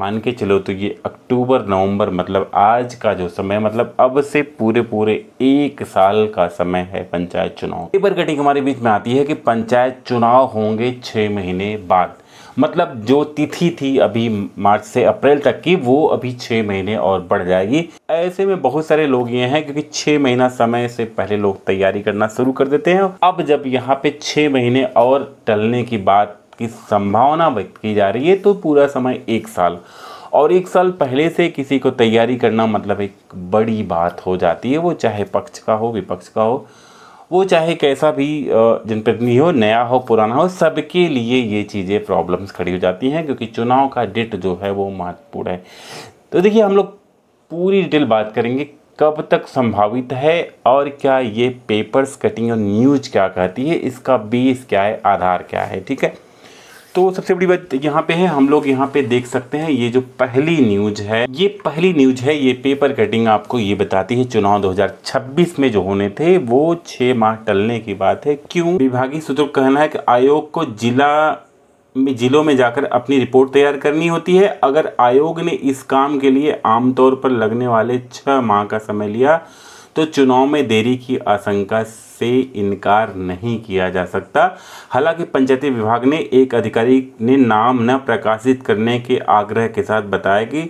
मान के चलो तो ये अक्टूबर नवंबर मतलब आज का जो समय मतलब अब से पूरे 1 साल का समय है पंचायत चुनाव। पेपर कटिंग हमारे बीच में आती है कि पंचायत चुनाव होंगे 6 महीने बाद, मतलब जो तिथि थी अभी मार्च से अप्रैल तक की वो अभी 6 महीने और बढ़ जाएगी। ऐसे में बहुत सारे लोग ये हैं क्योंकि 6 महीना समय से पहले लोग तैयारी करना शुरू कर देते हैं। अब जब यहाँ पे 6 महीने और टलने की बात की संभावना व्यक्त की जा रही है तो पूरा समय 1 साल, और 1 साल पहले से किसी को तैयारी करना मतलब एक बड़ी बात हो जाती है। वो चाहे पक्ष का हो विपक्ष का हो, वो चाहे कैसा भी जनप्रतिनिधि हो, नया हो पुराना हो, सबके लिए ये चीज़ें प्रॉब्लम्स खड़ी हो जाती हैं क्योंकि चुनाव का डेट जो है वो महत्वपूर्ण है। तो देखिए हम लोग पूरी डिटेल बात करेंगे कब तक संभावित है और क्या ये पेपर्स कटिंग और न्यूज क्या कहती है, इसका बेस क्या है, आधार क्या है। ठीक है, तो सबसे बड़ी बात यहाँ पे है, हम लोग यहाँ पे देख सकते हैं ये जो पहली न्यूज है, ये पहली न्यूज है। ये पेपर कटिंग आपको ये बताती है चुनाव 2026 में जो होने थे वो 6 माह टलने की बात है। क्यों? विभागीय सूत्रों का कहना है कि आयोग को जिलों में जाकर अपनी रिपोर्ट तैयार करनी होती है। अगर आयोग ने इस काम के लिए आमतौर पर लगने वाले 6 माह का समय लिया तो चुनाव में देरी की आशंका से इनकार नहीं किया जा सकता। हालांकि पंचायती विभाग ने एक अधिकारी ने नाम न प्रकाशित करने के आग्रह के साथ बताया कि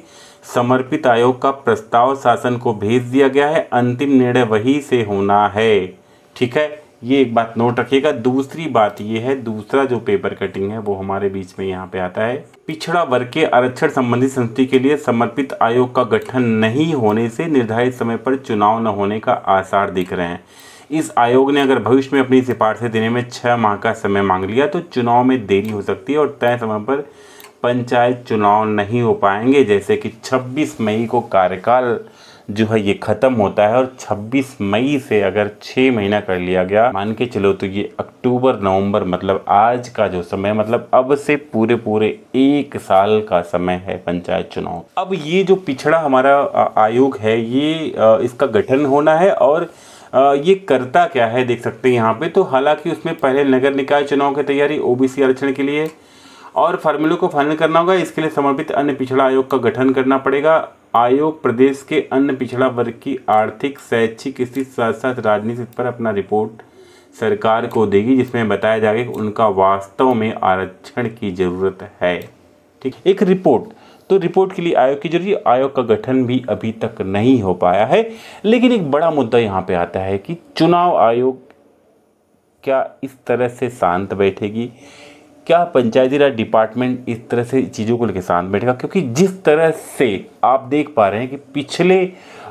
समर्पित आयोग का प्रस्ताव शासन को भेज दिया गया है, अंतिम निर्णय वही से होना है। ठीक है, ये एक बात नोट रखिएगा। दूसरी बात ये है, दूसरा जो पेपर कटिंग है वो हमारे बीच में यहाँ पे आता है। पिछड़ा वर्ग के आरक्षण संबंधी संस्तुति के लिए समर्पित आयोग का गठन नहीं होने से निर्धारित समय पर चुनाव न होने का आसार दिख रहे हैं। इस आयोग ने अगर भविष्य में अपनी सिफारिशें देने में 6 माह का समय मांग लिया तो चुनाव में देरी हो सकती है और तय समय पर पंचायत चुनाव नहीं हो पाएंगे। जैसे कि 26 मई को कार्यकाल जो है ये ख़त्म होता है और 26 मई से अगर 6 महीना कर लिया गया, मान के चलो तो ये अक्टूबर नवंबर मतलब आज का जो समय मतलब अब से पूरे 1 साल का समय है पंचायत चुनाव। अब ये जो पिछड़ा हमारा आयोग है ये इसका गठन होना है और ये करता क्या है देख सकते हैं यहाँ पे। तो हालांकि उसमें पहले नगर निकाय चुनाव की तैयारी, ओबीसी आरक्षण के लिए और फार्मूले को फाइनल करना होगा। इसके लिए समर्पित अन्य पिछड़ा आयोग का गठन करना पड़ेगा। आयोग प्रदेश के अन्य पिछड़ा वर्ग की आर्थिक शैक्षिक स्थिति साथ साथ राजनीतिक पर अपना रिपोर्ट सरकार को देगी, जिसमें बताया जाएगा कि उनका वास्तव में आरक्षण की ज़रूरत है। ठीक, एक रिपोर्ट, तो रिपोर्ट के लिए आयोग की जरूरी, आयोग का गठन भी अभी तक नहीं हो पाया है। लेकिन एक बड़ा मुद्दा यहाँ पे आता है कि चुनाव आयोग क्या इस तरह से शांत बैठेगी, क्या पंचायती राज डिपार्टमेंट इस तरह से चीज़ों को लेकर शांत बैठेगा? क्योंकि जिस तरह से आप देख पा रहे हैं कि पिछले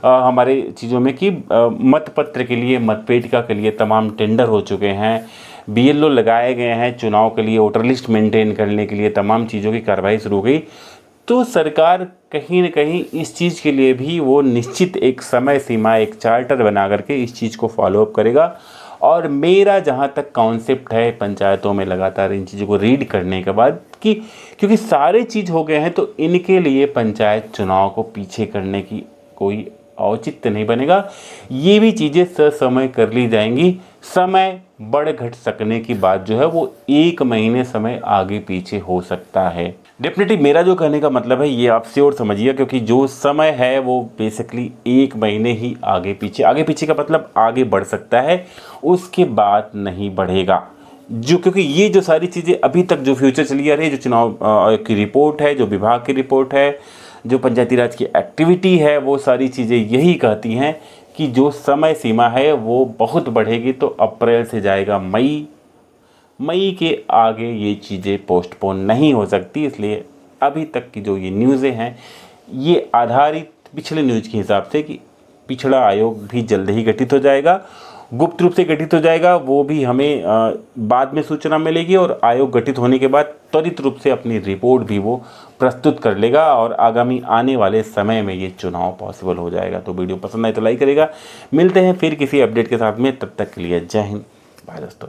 हमारे चीज़ों में कि मतपत्र के लिए, मतपेटिका के लिए तमाम टेंडर हो चुके हैं, बीएलओ लगाए गए हैं चुनाव के लिए, वोटर लिस्ट मेंटेन करने के लिए तमाम चीज़ों की कार्रवाई शुरू हो गई। तो सरकार कहीं न कहीं इस चीज़ के लिए भी वो निश्चित एक समय सीमा, एक चार्टर बना करके इस चीज़ को फॉलोअप करेगा। और मेरा जहाँ तक कॉन्सेप्ट है पंचायतों में लगातार इन चीज़ों को रीड करने के बाद कि क्योंकि सारे चीज़ हो गए हैं तो इनके लिए पंचायत चुनाव को पीछे करने की कोई औचित्य नहीं बनेगा। ये भी चीज़ें ससमय कर ली जाएंगी। समय बढ़ घट सकने की बात जो है वो 1 महीने समय आगे पीछे हो सकता है। डेफिनेटली मेरा जो कहने का मतलब है ये आप श्योर समझिए, क्योंकि जो समय है वो बेसिकली 1 महीने ही आगे पीछे का मतलब आगे बढ़ सकता है, उसके बाद नहीं बढ़ेगा। जो क्योंकि ये जो सारी चीज़ें अभी तक जो फ्यूचर चली आ रही है, जो चुनाव की रिपोर्ट है, जो विभाग की रिपोर्ट है, जो पंचायती राज की एक्टिविटी है, वो सारी चीज़ें यही कहती हैं कि जो समय सीमा है वो बहुत बढ़ेगी। तो अप्रैल से जाएगा मई के आगे ये चीज़ें पोस्टपोन नहीं हो सकती। इसलिए अभी तक की जो ये न्यूज़ें हैं ये आधारित पिछले न्यूज़ के हिसाब से कि पिछड़ा आयोग भी जल्द ही गठित हो जाएगा, गुप्त रूप से गठित हो जाएगा, वो भी हमें बाद में सूचना मिलेगी और आयोग गठित होने के बाद त्वरित रूप से अपनी रिपोर्ट भी वो प्रस्तुत कर लेगा और आगामी आने वाले समय में ये चुनाव पॉसिबल हो जाएगा। तो वीडियो पसंद आए तो लाइक करेगा। मिलते हैं फिर किसी अपडेट के साथ में, तब तक के लिए जय हिंद, बाय दोस्तों।